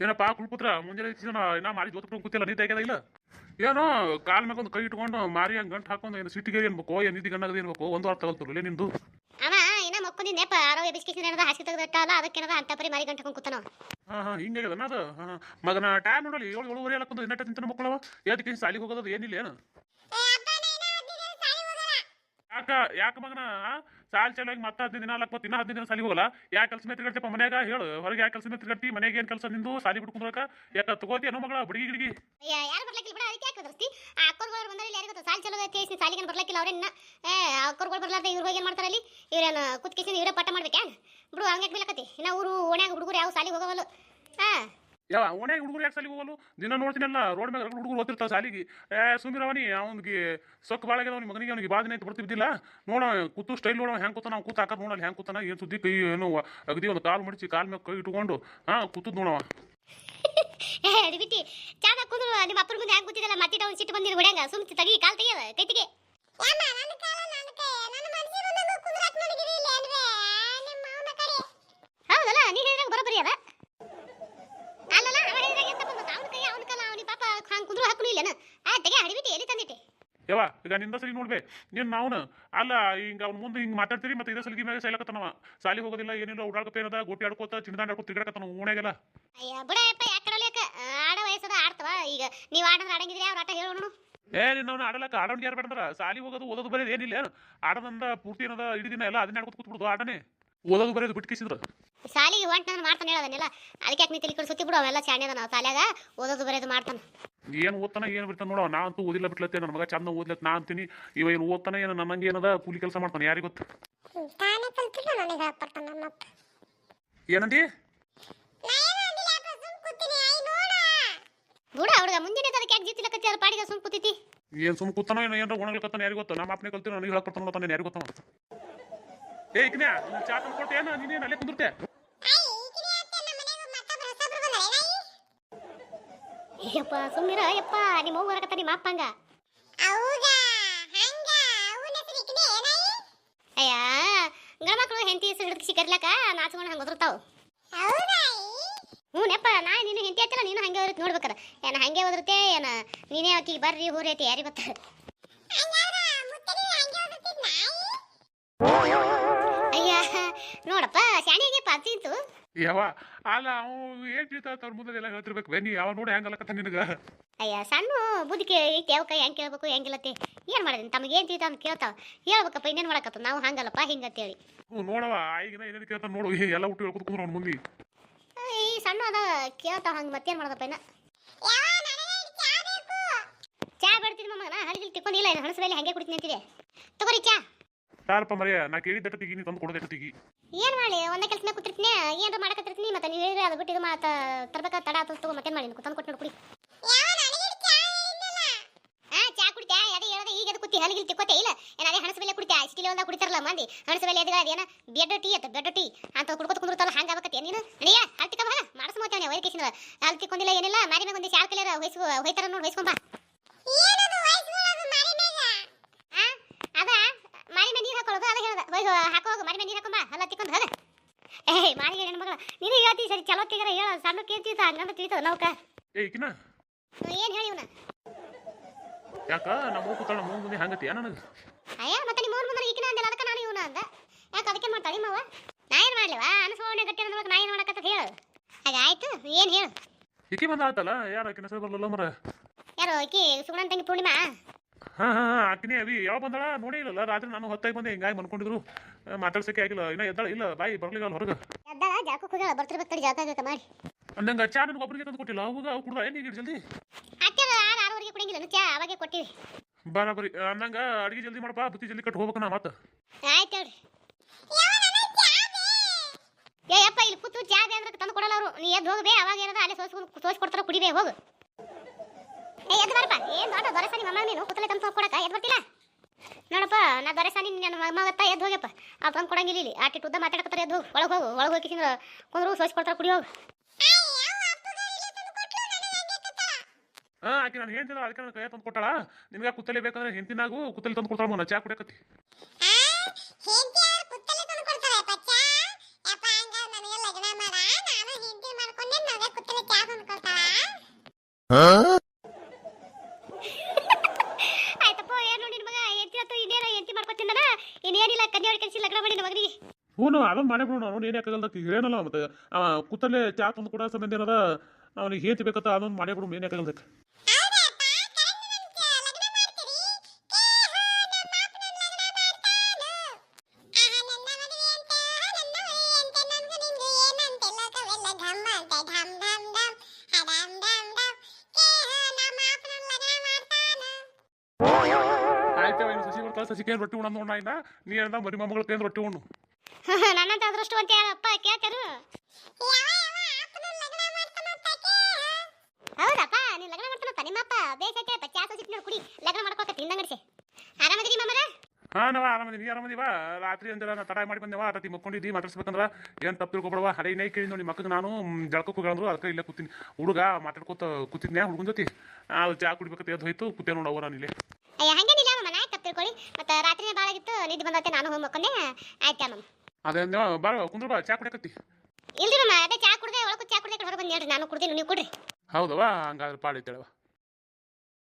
ಏನಪ್ಪ ಕುಲ್ಪುತ್ರ ಮುಂಜಾನೆ ನಾ ಮಾಡಿ ಜೋತ್ಕೊಂಡು ಕೂತಿಲ್ಲ ನೀ ತೆಗೆದ ಇಲ್ಲ ಏನೋ ಕಾಲ್ ಮ್ಯಾಗ ಒಂದು ಕೈ ಇಟ್ಕೊಂಡು ಮಾರಿ ಹಂಗೆ ಗಂಟು ಹಾಕೊಂಡು ಏನು ಸಿಟ್ಟಿಗೆ ಅನ್ಬೇಕು ಏನು ನಿಧಿ ಗಣ್ಣಗದ ಏನ್ಬೇಕು ಒಂದು ವಾರ ತಗೊಳ್ತಿರಲ್ಲ ನಿಂದು ಅವ ಇನ್ನ ಮಕ್ಕೊಂದಿನ್ನೆಪ್ಪ ಆರೋಗ್ಯ ಬಿಸ್ಕಿಸಿನ ಏನದ ಹಾಸಿ ತೆಗೆದಿಟ್ಟಲ್ಲ ಅದಕ್ಕೇನದ ಅಂತ ಪರಿ ಮಾರಿ ಗಂಟೆ ಕೂತಾನ ಹಾಂ ಹಿಂಗೆ ಅದು ಮಗನ ಟೈಮ್ ನೋಡಲಿ 7:30 ಹಾಕೊಂಡು ಇನ್ನಟ ತಿಂತಾನೆ ಮಕ್ಕಳವ ಯಾದಕ್ಕೆ ಸಾಲಿಗೆ ಹೋಗೋದು ಏನಿಲ್ಲ ಏನು ಯಾಕೆ ಮಗನ ಸಾಲ್ ಚಲಾಗಿ ಮತ್ತೆ 15 ದಿನ ಅಲ್ಲಕ್ಬತ್ತು ಇನ್ನ 15 ದಿನ ಸಾಲಿಗೆ ಹೋಗಲ್ಲ ಯಾಕೆ ಕೆಲಸ ಮೇಲೆ ತಿರ್ಗಾಡ್ತಪ್ಪ ಮನ್ಯಾಗ ಹೇಳು ಹೊರಗೆ ಯಾಕೆ ಕೆಲಸ ಮೇಲೆ ತಿರ್ಗಾಡ್ತಿ ಮನೆಗೆ ಏನು ಕೆಲಸ ನಿಂದು ಸಾಲಿ ಬಿಟ್ಕೊಂಡ್ರಕ ಯಾಕೆ ತಗೋತಿ ಏನೋ ಮಗಳ ಬುಡಿಗಿ ಗಿಡಿಗಿ ಯಾರು ಬರ್ಲಕ್ಕಿಲ್ಲ ಬಿಡ ಅದಕ್ಕೆ ಯಾಕೆ ಬದರ್ಸ್ತಿ ಆ ಅಕ್ಕರ್ಗಳು ಬಂದ್ರೆ ಯಾರಿಗೆ ಗೊತ್ತಾ ಸಾಲ್ ಚಲೋ ಐತಿ ಸಾಲಿಗೆ ಬರ್ಲಕ್ಕಿಲ್ಲ ಅವ್ರೇನ ಅಕ್ಕರ್ಗಳು ಬರ್ಲಾರ್ದೆ ಇವ್ರು ಹೋಗಿ ಏನು ಮಾಡ್ತಾರೆ ಅಲ್ಲಿ ಇವ್ರೇನು ಕುತ್ಕೇಸಿ ಇವರೇ ಪಾಠ ಮಾಡ್ಬೇಕೇನು ಬಿಡು ಹಂಗೆ ಬೀಳಕತಿ ಇನ್ನ ಊರು ಓಣ್ಯಾಗ ಹುಡುಗರು ಯಾವ ಸಾಲಿಗೆ ಹೋಗವಲ್ಲ ಯಾವ ಓಣ್ಯಾಗ ಹುಡುಗರು ಯಾಕೆ ಸಾಲಿಗೆ ಹೋಗಲು ದಿನ ನೋಡ್ತೀನಲ್ಲ ರೋಡ್ ಮ್ಯಾಗ ಹುಡುಗರು ಓದ್ತಿರ್ತಾವೆ ಸಾಲಿಗೆ ಸುಮಿರವನಿ ಅವ್ನಿಗೆ ಸೊಕ್ಕ ಬಾಳಾಗ್ಯದ ಅವ್ನಿಗೆ ಮಗನಿಗೆ ಅವ್ನಿಗೆ ಬಾದಿನ ಅಂತ ಬರ್ತಿದ್ದಿಲ್ಲ ನೋಡ ಕೂತು ಸ್ಟೈಲ್ ನೋಡೋ ಹೆಂಗೆ ಕೂತಾನ ಅವ್ನು ಕೂತು ಹಾಕೋದು ನೋಡಲ್ಲ ಹೆಂಗೆ ಕೂತಾನ ಏನು ಸುದ್ದಿ ಕೈ ಏನು ಅಗದಿ ಒಂದು ಕಾಲು ಮಡಿಸಿ ಕಾಲು ಮ್ಯಾಗ ಕೈ ಇಟ್ಕೊಂಡು ಕೂತದ್ ನೋಡವ ಬಿಟ್ಟಿ ಚಾದ ಕುಂದ್ರು ನಿಮ್ಮ ಅಪ್ಪನ ಮುಂದೆ ಹೆಂಗೆ ಕೂತಿದಲ್ಲ ಮತ್ತೆ ಅವ್ನು ಸಿಟ್ಟು ಬಂದಿದ್ದು ಹೊಡ್ಯಾಂಗ ಸುಮ್ತಿ ತಗಿ ಕಾಲ್ ತೆಗಿಯದ ಕೈತಿಗೆ ಹೌದಲ್ಲ ನೀ ಹೇಳಿದಾಗ ಬರೋಬ್ಬರಿ ಅದ ಅಲ್ಲಲ್ಲ ಅವ ಹೇಳಿದಾಗ ಎಂತ ಬಂದ ಅವನ ಕೈ ಅವನ ಕಾಲ ಅವನಿ ಪಾಪ ಹಂಗೆ ಕುಂದ್ರು ಹಾಕೊಂಡು ಇಲ್ಲೇನ ತೆಗೆ ಹಡಿಬಿಟ್ಟು ಎಲ್ಲಿ ತಂದಿಟ್ಟೆ ಯವ್ವ ಈಗ ನಿಂದ ಸಲಿ ನೋಡ್ಬೇ ನೀನು ನಾವ್ನ ಅಲ್ಲ ಹಿಂಗೆ ಅವ್ನ ಮುಂದೆ ಹಿಂಗೆ ಮಾತಾಡ್ತೀರಿ ಮತ್ತೆ ಇದೇ ಸಲಿಗೆ ಮ್ಯಾಗ ಸೈಲಕತ್ತನವ ಸಾಲಿಗೆ ಹೋಗೋದಿಲ್ಲ ಏನಿಲ್ಲ ಓಡಾಡ್ಕಪ್ಪ ಏನದ ಗೋಟಿ ಆಡ್ಕೋತ ಚಿನ್ನದಾಂಡ್ ಆಡ್ಕೋತ ತಿರ್ಗಾಡಕತ್ತಾನ ಓಣ್ಯಾಗೆಲ್ಲ ಅಯ್ಯ ಬಿಡಪ್ಪ ಯಾಕೆ ಆಡಲೇಕ ಆಡ ವಯಸ್ಸದ ಆಡ್ತವ ಈಗ ನೀವು ಆಡಂದ್ರೆ ಆಡಂಗಿದ್ರೆ ಅವ್ರ ಆಟ ಹೇಳೋಣ ನೀನು ಅವ್ನು ಆಡಲಕ್ಕ ಆಡೋನ್ಗೆ ಯಾರು ಬೇಡಂದ್ರ ಸಾಲಿಗೆ ಹೋಗೋದು ಓದೋದು ಬರೆಯೋದು ಏನಿಲ್ಲ ಏನು ಆಡೋದಂದ ಪೂರ್ತಿ ಏನದ ಇಡೀ ದಿನ ಎಲ್ಲ ಅದನ್ನ ಆಡ್ಕೊತ ಕೂತ್ಬಿಡುದು ಆಟನೇ ಓದೋದು ಬರೆಯೋದು ಬಿಟ್ಕಿಸಿದ್ರು ಸಾಲಿಗೆ ಹೊಂಟ ನಾನು ಮಾಡ್ತಾನೆ ಹೇಳೋದನ್ನೆಲ್ಲ ಅದಕ್ಕೆ ಯಾಕೆ ನೀ ತಲೆ ಕಡೆ ಸುತ್ತಿ ಬಿಡು ಅವೆಲ್ಲ ಶಾಣೆ ಅದ ನಾವು ಸಾಲ್ಯಾಗ ಓದೋದು ಬರೆಯೋದು ಮಾಡ್ತಾನೆ ಏನು ಓದ್ತಾನ ಏನು ಬಿಡ್ತಾನೆ ನೋಡೋ ನಾ ಅಂತೂ ಓದಿಲ್ಲ ಬಿಟ್ಲತ್ತೆ ನನ್ನ ಮಗ ಚಂದ ಓದ್ಲತ್ ನಾ ಅಂತೀನಿ ಇವ ಏನು ಓದ್ತಾನೆ ಏನು ನನ್ನಂಗೆ ಏನದ ಕೂಲಿ ಕೆಲಸ ಮಾಡ್ತಾನೆ ಯಾರಿಗೆ ಗೊತ್ತು ಏನಂದಿ ಬಿಡ ಹುಡುಗ ಮುಂದಿನ ಅದಕ್ಕೆ ಯಾಕೆ ಜೀತಿಲಕತ್ತಿ ಅದ್ರ ಪಾಡಿಗೆ ಸುಮ್ ಕೂತೈತಿ ಏನು ಸುಮ್ ಕೂತಾನೋ ಏನೋ ಏನಾರ ಒಣಗ್ಲಕತ್ತಾನ ಯಾರಿಗೆ ಗೊತ್ತು ನಮ್ಮ ಅಪ್ಪನೇ ಕಲ್ತೀನಿ ನನಗೆ ಹೇಳಕ್ ಬರ್ತಾನೆ ಯಾರಿಗೆ ಗೊತ್ತಾವ ಏಕ್ನ್ಯಾ ಚಾ ತಂದು ಕೊಟ್ಟೇನು ನೀನೇನು ಅಲ್ಲೇ ಕುಂದಿರ್ತೆ ಯಪ್ಪ ಸುಮ್ಮಿರ ಯಪ್ಪ ನಿಮ್ಮ ಅವ್ವ ಬರಕತ್ತ ನಿಮ್ಮ ಅಪ್ಪಂಗ ಅಯ್ಯ ಗಂಡ್ಮಕ್ಳು ಹೆಂಡತಿ ಹೆಸರು ಹಿಡಿದು ಕರ್ಲಾಕ ನಾಚ್ಕೊಂಡು ಹಂಗೆ ಒದರ್ತಾವ ಹ್ಞೂ ನೆಪ್ಪ ನಾ ನೀನು ಹೆಂಡತಿ ಆಯ್ತಲ್ಲ ನೀನು ಹಂಗೆ ಓದಿರ್ತಿ ನೋಡ್ಬೇಕಾರ ಏನ ಹಂಗೆ ಓದಿರ್ತೆ ಏನ ನೀನೇ ಆಕಿಗೆ ಬರ್ರಿ ಊರಿ ಐತಿ ಯಾರಿಗೆ ಗೊತ್ತ ಅಯ್ಯ ನೋಡಪ್ಪ ಶಾಣಿಗೆ ಪಾತಿಂತು ಯಾವ ಅಲ್ಲ ಅವು ಏನ್ ತಿಳ್ತಾವ ಮುಂದೆ ಎಲ್ಲ ಹೇಳ್ತಿರ್ಬೇಕು ಬನ್ನಿ ಯಾವ ನೋಡಿ ಹೆಂಗಲ್ಲಕತ್ತ ನಿನಗ ಅಯ್ಯ ಸಣ್ಣ ಬುದ್ಧಿಗೆ ಐತಿ ಯಾವ ಕೈ ಹೆಂಗೆ ಕೇಳ್ಬೇಕು ಹೆಂಗಿಲ್ಲತ್ತೆ ಏನು ಮಾಡಿದೀನಿ ತಮಗೆ ಏನು ತಿಳ್ತಾ ಅಂತ ಕೇಳ್ತಾವ ಹೇಳ್ಬೇಕಪ್ಪ ಇನ್ನೇನು ಮಾಡಕತ್ತ ನಾವು ಹಂಗಲ್ಲಪ್ಪ ಹಿಂಗಂತೇಳಿ ಹ್ಞೂ ನೋಡವ ಆಯ್ಗಿನ ಏನೇನು ಕೇಳ್ತಾನ ನೋಡು ಎಲ್ಲ ಹುಟ್ಟು ಹೇಳ್ಕೊತ ಕುಂದ್ರು ಅವ್ನ ಮುಂದೆ ಈ ಸಣ್ಣ ಅದ ಕೇಳ್ತಾವ ಹಂಗೆ ಮತ್ತೇನು ಮಾಡೋದಪ್ಪ ಇನ್ನ ಚಾ ಬೇಡ್ತೀನಿ ಮಮ್ಮನ ಹಳಿಗೆ ತಿಕ್ಕೊಂಡಿಲ್ಲ ಏನು ಹಣಸದಲ್ಲಿ ಹಂಗೆ ಕುಡಿತೀನಿ ಅಂತಿದೆ ತಗೋರಿ ಚಾ ಯಾರಪ್ಪ ಮರಿಯ ನಾ ಕೇಳಿದ್ದಟ್ಟು ತೆಗಿ ನೀ ತಂದು ಕೊಡೋದಟ್ಟು ತೆಗಿ ಏನು ಮಾಡಿ ಒಂದೇ ಕೆಲಸ ಮೇಲೆ ಕೂತಿರ್ತೀನಿ ಏನಾರ ಮಾಡಕತ್ತಿರ್ತೀನಿ ಮತ್ತೆ ನೀವು ಹೇಳಿದ್ರೆ ಅದು ಬಿಟ್ಟು ಇದು ತರಬೇಕ ತಡ ಆತ ತಗೋ ಮತ್ತೇನು ಮಾಡಿ ತಂದು ಕೊಟ್ಟು ಕುಡಿ ಚಾ ಕುಡಿತಾ ಅದೇ ಹೇಳೋದು ಈಗ ಅದು ಕುತ್ತಿ ಹಲಿಗಿಲ್ ತಿಕ್ಕೋತೆ ಇಲ್ಲ ಏನು ಅದೇ ಹಣಸ ಬೆಲೆ ಕುಡಿತಾ ಸ್ಟೀಲ್ ಒಂದಾಗ ಕುಡಿತಾರಲ್ಲ ಮಂದಿ ಹಣಸ ಬೆಲೆ ಎದುಗ ಅದೇನ ಬೆಡ್ ಟೀ ಅಂತ ಬೆಡ್ ಟೀ ಅಂತ ಕುಡ್ಕೋತ ಕುಂದಿರ್ತಾರಲ್ಲ ಹಂಗೆ ಆಗತ್ತೆ ನೀನು ಅಡಿಯ ಹಲ್ತಿಕ ಬಾ ಮಾಡಿಸ್ ಮೋತೇನೆ ವೈದ್ಯಕೇಶನ ಅಲ್ಲಿ ತಿಕ್ಕೊಂಡಿಲ್ಲ ಏನಿಲ್ಲ ಮಾರಿ ಮ್ಯಾಗ ಒಂದು ಶಾಲ್ ಕಲಿಯರ ಹೋಯ್ತಾರ ನೋಡಿ ಹೊಯ್ಸ್ಕೊಂಬಾ ಅದ ಮಾರಿ ಮೇಲೆ ನೀರು ಹಾಕೊಳ್ಳೋದು ಅದ ಹೇಳದ ಹಾಕೋಗ ಮಾರಿ ಮೇಲೆ ನೀರು ಹಾಕೊಂಬ ಅಲ್ಲ ತಿಕ್ಕೊಂಡು ಹೋಗ ಮಾರಿಗೆ ನನ್ನ ಮಗಳ ನೀನು ಹೇಳ್ತೀವಿ ಸರಿ ಚಲೋ ತೆಗರ ಹೇಳ ಸಣ್ಣ ಕೇಳ್ತೀತ ಹಂಗಂತ ತಿಳಿತದ ನೌಕ ಏಕಿನ ಏನು ಹೇಳಿ ಇವನ ಯಾಕ ನಮ್ಮ ಕೂತಾಳ ಮೂರು ಮುಂದೆ ಹಂಗತಿ ನನಗೆ ಅಯ್ಯ ಮತ್ತೆ ನಿಮ್ಮ ಮೂರು ಮುಂದೆ ಈಕಿನ ಅಂದಲ್ಲ ಅದಕ್ಕೆ ನಾನು ಇವನ ಅಂದ ಯಾಕೆ ಅದಕ್ಕೆ ಮಾಡ್ತಾಳೆ ನಿಮ್ಮವ ನಾ ಏನು ಮಾಡ್ಲಿವ ಅನಸೋಣೆ ಗಟ್ಟಿ ಅನ್ನೋದು ನಾ ಏನು ಮಾಡಕತ್ತ ಹೇಳು ಹಾಗೆ ಆಯ್ತು ಏನು ಹೇಳು ಈಕಿ ಬಂದ ಆತಲ್ಲ ಯಾರು ಆಕಿನ ಹೆಸರು ಬರಲ್ಲ ಮರ ಯಾರು ಆಕಿ ಸುಗುಣನ್ ತಂಗಿ ಪೂರ್ಣಿಮಾ ಹಾಂ ಆಕಿನೇ ಅವಿ ಯಾವ ಬಂದಳ ನೋಡಿ ಇಲ್ಲಲ್ಲ ರಾತ್ರಿ ನಾನು ಹೊತ್ತಾಗಿ ಬಂದೆ ಹಿಂಗಾಗಿ ಮನ್ಕೊಂಡಿದ್ರು ಮಾತಾಡ್ಸಕ್ಕೆ ಆಗಿಲ್ಲ ಇನ್ನ ಎದ್ದಾಳ ಇಲ್ಲ ಬಾಯಿ ಬರ್ಲಿಲ್ಲ ಹೊರಗೆ ಎದ್ದಾಳ ಜಾಕಕ್ಕೆ ಹೋಗ್ಯಾಳ ಬರ್ತಿರ್ಬೇಕು ತಡಿ ಜಾಕ ಮಾಡಿ ಅಂದಂಗ ಚಾ ನನಗೆ ಒಬ್ಬರಿಗೆ ತಂದು ಕೊಟ್ಟಿಲ್ಲ ಅವಾಗ ಅವು ಕುಡ್ದ ಏನು ಈಗ ಜಲ್ದಿ ಹಾಕ್ಯಾರ 6:30 ಕುಡಿಯಂಗಿಲ್ಲ ಚಾ ಅವಾಗೆ ಕೊಟ್ಟಿವಿ ಬರಾಬರಿ ಅಂದಂಗ ಅಡಿಗೆ ಜಲ್ದಿ ಮಾಡಪ್ಪ ಬುತ್ತಿ ಜಲ್ದಿ ಕಟ್ಟು ಹೋಗ್ಬೇಕು ನಾ ಮತ್ತೆ ಆಯ್ತು ಹೇಳ್ರಿ ಏ ಅಪ್ಪ ಇಲ್ಲಿ ಕೂತು ಚಾ ಬೇ ಅಂದ್ರೆ ತಂದು ಕೊಡಲ್ಲ ಅವರು ನೀ ಎದ್ದು ಹೋಗಬೇ ಅವಾಗ ಏನದ ಅಲ್ಲೇ ಸೋಸ್ ಕೊಡ್ತಾರ ಕುಡಿಬೇ ಹೋಗು ಏ ಎದ್ದು ಬರಪ್ಪ ಏನು ದೊಡ್ಡ ದೊರೆಸಾನಿ ಮಮ್ಮ ನೀನು ಕೂತಲೆ ತಂದು ಕೊಡಕ ಎದ್ದು ಬರ್ತಿಲ್ಲ ನೋಡಪ್ಪ ನಾ ದೊರೆಸಾನಿ ನನ್ನ ಮಗತ್ತ ಎದ್ದು ಹೋಗಪ್ಪ ಅವ್ರು ತಂದು ಕೊಡಂಗಿಲ್ಲ ಇಲ್ಲಿ ಆಟಿ ಉದ್ದ ಮಾತಾಡಕತ್ತಾರೆ ಎದ್ದು ಹೋಗು ಒಳಗೆ ಹೋಗಿ ಕುಂದ್ರು ಸೋಸ್ ಕೊಡ್ತಾರ ಕುಡಿ ಹೋಗು ಆಕೆ ನಾನು ಹೇಳ್ತಿದ್ದ ಅದಕ್ಕೆ ನನ್ನ ಕೈ ತಂದು ಕೊಟ್ಟಾಳ ನಿನಗೆ ಕುತ್ತಲೆ ಬೇಕಂದ್ರೆ ಹೆಂತಿನಾಗು ಕುತ್ತಲೆ ತಂದು ಕೊಡ್ತಾಳ ಮೊನ್ನ ಚಾ ಕುಡಿಯಕತ್ತಿ ಆಯ್ತಪ್ಪ ಏನು ನಿನ್ ಮಗ ಹೆಂಡತಿ ಆತು ಇನ್ನೇನು ಹೆಂಡತಿ ಮಾಡ್ಕೊತಿಂದನ ಇನ್ನೇನಿಲ್ಲ ಕನ್ಯಾಡಿ ಕನ್ಸಿ ಲಗ್ನ ಮಾಡಿ ನಮ್ಮ ಮಗನಿಗೆ ಹ್ಞೂ ಅದನ್ನ ಮಾಡೇ ಬಿಡೋಣ ಅವ್ನು ಏನು ಯಾಕಾಗಲ್ದ ಹೇಳೇನಲ್ಲ ಮತ್ತೆ ಕೂತಲ್ಲೇ ಚಾ ತಂದು ಕೊಡೋ ಸಂಬಂಧ ಏನದ ಅವನಿಗೆ ಹೇತಿ ಬೇಕತ್ತ ಅದೊಂದು ಮಾಡೇ ಬಿಡು ಏನು ಯಾಕಾಗಲ್ದಕ್ಕೆ ಆಯ್ತವ ಇನ್ನು ಸಸಿ ಬರ್ತಾಳೆ ಸಸಿ ಕೈ ರೊಟ್ಟಿ ಉಣ ನೋಡ ಇನ್ನ ನೀ ಹೇಳ್ದ ಮರಿ ಮೊಮ್ಮಗಳ ಕೈ ರೊಟ್ಟಿ ಉಣ್ಣು ನನ್ನಂತ ಅದೃಷ್ಟವಂತ ಯಾರಪ್ಪ ಕೇಳ್ತಾರು ಹೌದಪ್ಪ ನೀನ್ ಲಗ್ನ ಮಾಡ್ತಾನಪ್ಪ ನಿಮ್ಮಪ್ಪ ಬೇಸತ್ತೆ ಚಾ ಸೋಸಿಟ್ ನೋಡಿ ಕುಡಿ ಲಗ್ನ ಮಾಡ್ಕೊತ ತಿಂದಂಗಡಿಸಿ ಆರಾಮದಿರಿ ಮಾಮರ ಹಾ ನಾವ ಆರಾಮದಿ ನೀ ಆರಾಮದಿವಾ ರಾತ್ರಿ ಅಂಜಲ ನಾ ತಡ ಮಾಡಿ ಬಂದೇವ ರಾತ್ರಿ ಮಕ್ಕೊಂಡಿದ್ದಿ ಮಾತಾಡ್ಸ್ಬೇಕಂದ್ರ ಏನ್ ತಪ್ಪು ತಿಳ್ಕೊಬೇಡವ ಹರೇ ನೈ ಕೇಳಿ ನೋಡಿ ಮಕ್ಕಳಿಗೆ ನಾನು ಜಳಕಕ್ಕೆ ಹೋಗಂದ್ರು ಅದಕ್ಕೆ ಇಲ್ಲೇ ಕೂತೀನಿ ಹುಡುಗ ಮಾತಾಡ್ಕೊತ ಕೂತಿದ್ನ್ಯಾ ಹುಡುಗನ ಜೊತೆ ಅದು ಚಾ ಕುಡಿಬೇಕಂತ ಎದ್ದು ಹೋಯ್ತು ಕೂತೇ ನೋಡವ ನಾನು ಇಲ್ಲೇ ಅಯ್ಯ ಹಂಗೇನಿಲ್ಲ ಮಮ್ಮ ನಾ ತಪ್ಪು ತಿಳ್ಕೊಳ್ಳಿ ಮತ್ತೆ ರಾತ್ರಿನೇ ಭಾಳ ಆಗಿತ್ತು ನಿದ್ದೆ ಬಂದತ್ತೆ ನಾನು ಹೋಗಿ ಮಕ್ಕೊಂಡೆ ಆಯ್ತಾ ಮಮ್ಮ ಅದೇ ಬಾರ ಕುಂದ್ರ ಬಾ ಚಾ ಕುಡಿಯಕತ್ತಿ ಇಲ್ರಿ ಮಮ್ಮ ಅದೇ ಚಾ ಕುಡ್ದೆ ಒಳಗೆ ಚಾ ಕುಡ್ದೆ ಹೊರಗೆ ಬಂದು ಹೇಳ್ರಿ ನಾನು ಕುಡ್ತೀನಿ ನೀವು ಕುಡ್ರಿ ಹೌದವಾ ಹಂಗಾದ್ರೆ ಪಾಡೈತೇಳವ